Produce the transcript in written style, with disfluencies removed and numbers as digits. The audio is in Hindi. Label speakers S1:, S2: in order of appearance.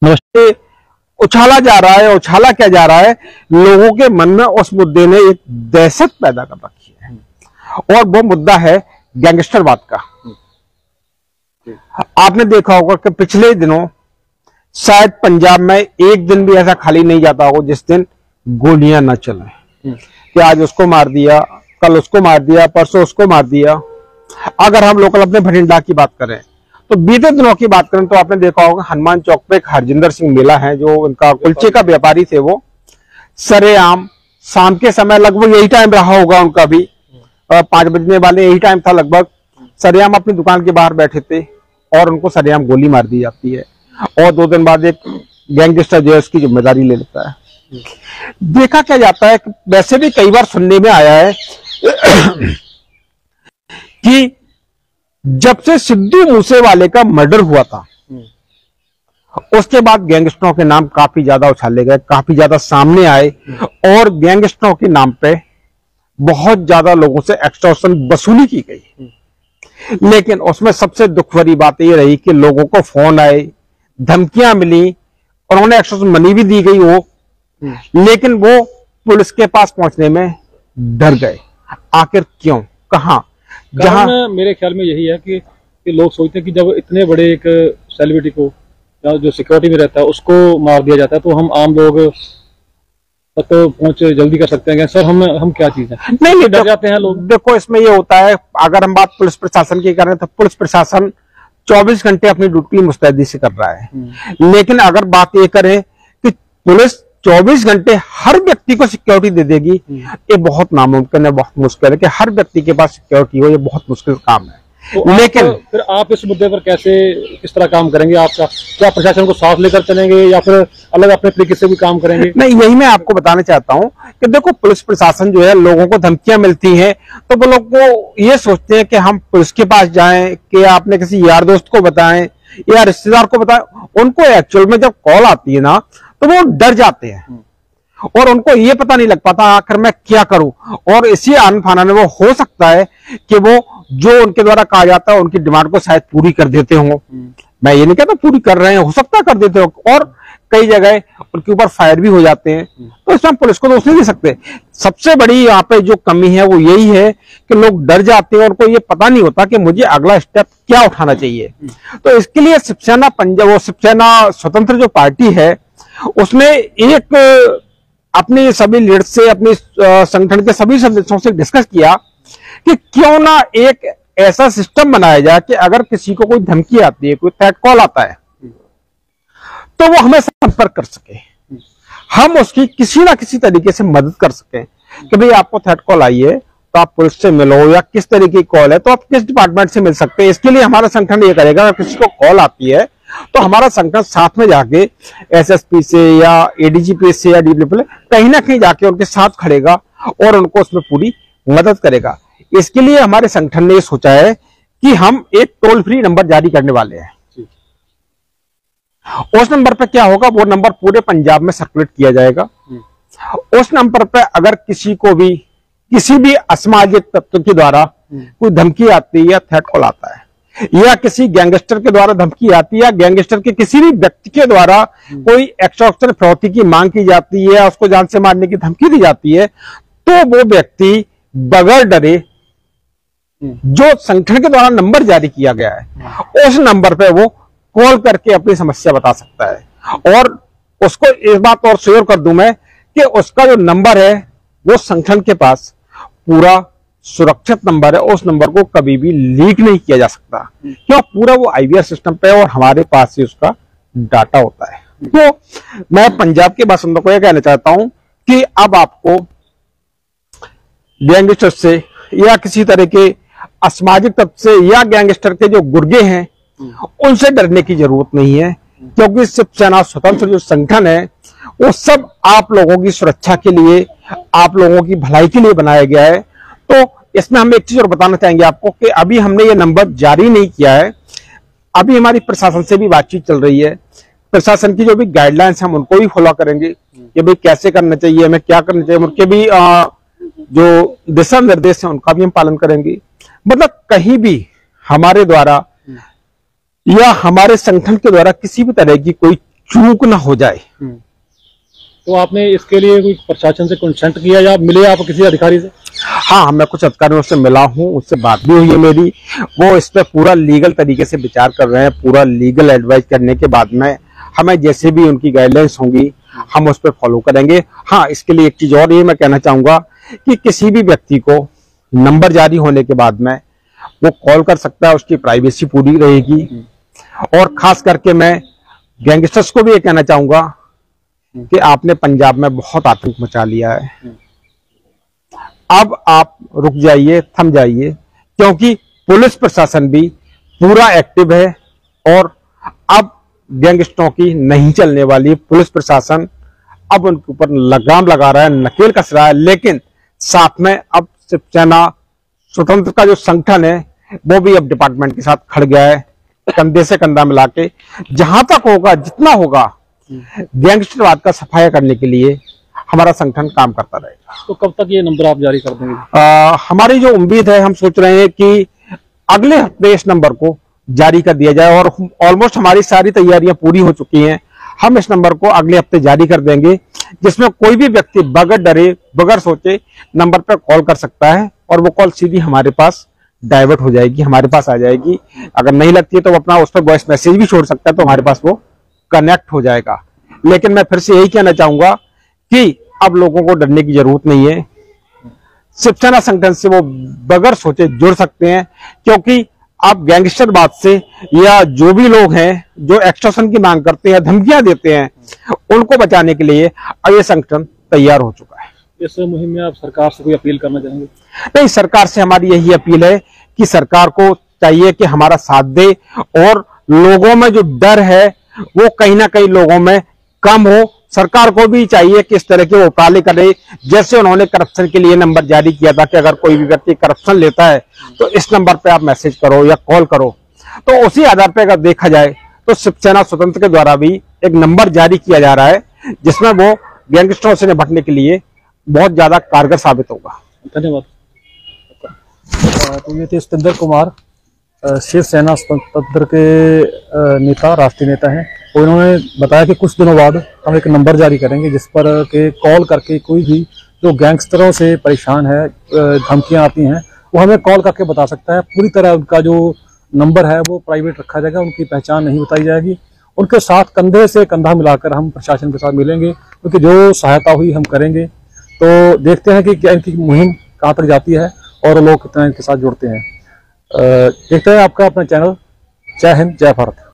S1: नमस्ते। उछाला जा रहा है, उछाला क्या जा रहा है, लोगों के मन में उस मुद्दे ने एक दहशत पैदा कर रखी है और वो मुद्दा है गैंगस्टरवाद का। आपने देखा होगा कि पिछले दिनों शायद पंजाब में एक दिन भी ऐसा खाली नहीं जाता होगा जिस दिन गोलियां न चले, कि आज उसको मार दिया, कल उसको मार दिया, परसों उसको मार दिया। अगर हम लोकल अपने भटिंडा की बात करें तो बीते दिनों की बात करें तो आपने देखा होगा हनुमान चौक पे एक हरजिंदर सिंह मिला है, जो उनका कुलचे का व्यापारी थे, वो सरेआम शाम के समय, लगभग यही टाइम रहा होगा उनका भी, 5 बजने वाले यही टाइम था लगभग, सरेआम अपनी दुकान के बाहर बैठे थे और उनको सरेआम गोली मार दी जाती है और 2 दिन बाद एक गैंगस्टर जो है उसकी जिम्मेदारी ले लेता है। देखा क्या जाता है, वैसे भी कई बार सुनने में आया है कि जब से सिद्धू मूसेवाले का मर्डर हुआ था उसके बाद गैंगस्टरों के नाम काफी ज्यादा उछाले गए, काफी ज्यादा सामने आए और गैंगस्टरों के नाम पे बहुत ज्यादा लोगों से एक्सटॉर्शन वसूली की गई। लेकिन उसमें सबसे दुख भरी बात यह रही कि लोगों को फोन आए, धमकियां मिली और उन्हें एक्सटॉर्शन मनी भी दी गई हो, लेकिन वो पुलिस के पास पहुंचने में डर गए। आखिर क्यों, कहां?
S2: जहां मेरे ख्याल में यही है कि लोग सोचते हैं कि जब इतने बड़े एक सेलिब्रिटी को जो सिक्योरिटी में रहता है उसको मार दिया जाता है तो हम आम लोग तक तो पहुंच जल्दी कर सकते हैं। सर हम क्या चीज है,
S1: नहीं
S2: डर जाते हैं लोग।
S1: देखो इसमें ये होता है, अगर हम बात पुलिस प्रशासन की करें तो पुलिस प्रशासन 24 घंटे अपनी ड्यूटी मुस्तैदी से कर रहा है। लेकिन अगर बात ये करें कि पुलिस 24 घंटे हर व्यक्ति को सिक्योरिटी दे देगी, ये बहुत नामुमकिन है, बहुत मुश्किल है कि हर व्यक्ति के पास सिक्योरिटी हो, ये बहुत मुश्किल काम है।
S2: तो
S1: लेकिन
S2: फिर आप इस मुद्दे पर किस तरह काम करेंगे? आप क्या प्रशासन को साथ लेकर चलेंगे या फिर अलग अपने तरीके से भी काम करेंगे?
S1: नहीं, यही मैं आपको बताना चाहता हूं कि देखो पुलिस प्रशासन जो है, लोगों को धमकियां मिलती हैं तो वो लोग को ये सोचते हैं कि हम पुलिस के पास जाएं, कि आपने किसी यार दोस्त को बताएं या रिश्तेदार को बताएं। उनको एक्चुअल में जब कॉल आती है ना तो वो डर जाते हैं और उनको ये पता नहीं लग पाता आखिर मैं क्या करूं, और इसी आन फाना में वो हो सकता है कि वो जो उनके द्वारा कहा जाता है उनकी डिमांड को शायद पूरी कर देते हो। मैं ये नहीं कहता पूरी कर रहे हैं, हो सकता है कर देते हो, और कई जगह उनके ऊपर फायर भी हो जाते हैं। तो इसमें पुलिस को दोष नहीं दे सकते। सबसे बड़ी यहाँ पे जो कमी है वो यही है कि लोग डर जाते हैं और उनको ये पता नहीं होता कि मुझे अगला स्टेप क्या उठाना चाहिए। तो इसके लिए शिवसेना पंजाब, वो शिवसेना स्वतंत्र जो पार्टी है, उसने एक अपने सभी लीडर्स से, अपने संगठन के सभी सदस्यों से डिस्कस किया कि क्यों ना एक ऐसा सिस्टम बनाया जाए कि अगर किसी को कोई धमकी आती है, कोई थ्रेट कॉल आता है, तो वो हमें संपर्क कर सके, हम उसकी किसी ना किसी तरीके से मदद कर सकें कि भाई आपको थ्रेट कॉल आई है तो आप पुलिस से मिलो, या किस तरीके की कॉल है तो आप किस डिपार्टमेंट से मिल सकते हैं। इसके लिए हमारा संगठन ये करेगा, अगर किसी को कॉल आती है तो हमारा संगठन साथ में जाके एसएसपी से या एडीजीपी से या डीजीपी कहीं ना कहीं जाके उनके साथ खड़ेगा और उनको उसमें पूरी मदद करेगा। इसके लिए हमारे संगठन ने ये सोचा है कि हम एक टोल फ्री नंबर जारी करने वाले हैं। उस नंबर पर क्या होगा, वो नंबर पूरे पंजाब में सर्कुलेट किया जाएगा। उस नंबर पर अगर किसी को भी किसी भी असामाजिक तत्व के द्वारा कोई धमकी आती है या थ्रेट कॉल आता है, या किसी गैंगस्टर के द्वारा धमकी आती है, या गैंगस्टर के किसी भी व्यक्ति के द्वारा कोई एक्सटॉर्शन फिरौती की मांग की जाती है या उसको जान से मारने की धमकी दी जाती है, तो वो व्यक्ति बगैर डरे जो संगठन के द्वारा नंबर जारी किया गया है उस नंबर पे वो कॉल करके अपनी समस्या बता सकता है। और उसको इस बात और श्योर कर दूं मैं कि उसका जो नंबर है वो संगठन के पास पूरा सुरक्षित नंबर है, उस नंबर को कभी भी लीक नहीं किया जा सकता, क्यों पूरा वो आईवीआर सिस्टम पे और हमारे पास ही उसका डाटा होता है। तो मैं पंजाब के बासिंदों को यह कहना चाहता हूं कि अब आपको गैंगस्टर से या किसी तरह के असामाजिक तत्व से या गैंगस्टर के जो गुर्गे हैं उनसे डरने की जरूरत नहीं है, क्योंकि शिवसेना स्वतंत्र जो संगठन है वो सब आप लोगों की सुरक्षा के लिए, आप लोगों की भलाई के लिए बनाया गया है। तो इसमें हम एक चीज और बताना चाहेंगे आपको कि अभी हमने ये नंबर जारी नहीं किया है, अभी हमारी प्रशासन से भी बातचीत चल रही है। प्रशासन की जो भी गाइडलाइंस हम उनको भी फॉलो करेंगे कि भाई कैसे करना चाहिए, हमें क्या करना चाहिए, उनके भी जो दिशा निर्देश है उनका भी हम पालन करेंगे। मतलब कहीं भी हमारे द्वारा या हमारे संगठन के द्वारा किसी भी तरह की कोई चूक ना हो जाए।
S2: तो आपने इसके लिए कोई प्रशासन से कंसल्ट किया या मिले आप किसी अधिकारी से?
S1: हाँ, मैं कुछ अधिकारियों से मिला हूँ, उससे बात भी हुई है मेरी। वो इस पे पूरा लीगल तरीके से विचार कर रहे हैं। पूरा लीगल एडवाइस करने के बाद में हमें जैसे भी उनकी गाइडलाइंस होंगी हम उस पर फॉलो करेंगे। हाँ, इसके लिए एक चीज और ये मैं कहना चाहूंगा कि किसी भी व्यक्ति को नंबर जारी होने के बाद में वो कॉल कर सकता है, उसकी प्राइवेसी पूरी रहेगी। और खास करके मैं गैंगस्टर्स को भी ये कहना चाहूंगा कि आपने पंजाब में बहुत आतंक मचा लिया है, अब आप रुक जाइए, थम जाइए, क्योंकि पुलिस प्रशासन भी पूरा एक्टिव है और अब गैंगस्टरों की नहीं चलने वाली। पुलिस प्रशासन अब उनके ऊपर लगाम लगा रहा है, नकेल कस रहा है, लेकिन साथ में अब शिवसेना स्वतंत्र का जो संगठन है वो भी अब डिपार्टमेंट के साथ खड़ गया है, कंधे से कंधा मिला के। जहां तक होगा, जितना होगा, गैंगस्टरवाद का सफाया करने के लिए हमारा संगठन काम करता रहेगा।
S2: तो कब तक ये नंबर आप जारी कर देंगे?
S1: हमारी जो उम्मीद है, हम सोच रहे हैं कि अगले हफ्ते इस नंबर को जारी कर दिया जाए और ऑलमोस्ट हमारी सारी तैयारियां पूरी हो चुकी हैं। हम इस नंबर को अगले हफ्ते जारी कर देंगे, जिसमें कोई भी व्यक्ति बगैर डरे, बगैर सोचे नंबर पर कॉल कर सकता है और वो कॉल सीधी हमारे पास डाइवर्ट हो जाएगी, हमारे पास आ जाएगी। अगर नहीं लगती है तो अपना उस पर वॉइस मैसेज भी छोड़ सकता है, तो हमारे पास वो कनेक्ट हो जाएगा। लेकिन मैं फिर से यही कहना चाहूंगा कि अब लोगों को डरने की जरूरत नहीं है। शिवसेना संगठन से वो बगैर सोचे जुड़ सकते हैं, क्योंकि आप गैंगस्टरवाद से या जो भी लोग हैं जो एक्सटॉर्शन की मांग करते हैं, धमकियां देते हैं, उनको बचाने के लिए अब ये संगठन तैयार हो चुका है।
S2: इस मुहिम में आप सरकार से कोई अपील करना चाहेंगे?
S1: नहीं, सरकार से हमारी यही अपील है कि सरकार को चाहिए कि हमारा साथ दे और लोगों में जो डर है वो कहीं ना कहीं लोगों में कम हो। सरकार को भी चाहिए कि इस तरह के उपाय करे, जैसे उन्होंने करप्शन के लिए नंबर जारी किया था कि अगर कोई भी व्यक्ति करप्शन लेता है तो इस नंबर पे आप मैसेज करो या कॉल करो। तो उसी आधार पे अगर देखा जाए तो शिवसेना स्वतंत्र के द्वारा भी एक नंबर जारी किया जा रहा है, जिसमें वो गैंगस्टरों से निपटने के लिए बहुत ज्यादा कारगर साबित होगा।
S2: धन्यवाद। तो ये थे सतेंद्र कुमार, शिवसेना स्वतंत्र के नेता, राष्ट्रीय नेता हैं। और इन्होंने बताया कि कुछ दिनों बाद हम एक नंबर जारी करेंगे जिस पर के कॉल करके कोई भी जो गैंगस्टरों से परेशान है, धमकियां आती हैं, वो हमें कॉल करके बता सकता है। पूरी तरह उनका जो नंबर है वो प्राइवेट रखा जाएगा, उनकी पहचान नहीं बताई जाएगी। उनके साथ कंधे से कंधा मिलाकर हम प्रशासन के साथ मिलेंगे, क्योंकि जो सहायता हुई हम करेंगे। तो देखते हैं कि क्या इनकी मुहिम कहाँ तक जाती है और लोग कितना इनके साथ जुड़ते हैं। देखते हैं आपका अपना चैनल। जय हिंद, जय भारत।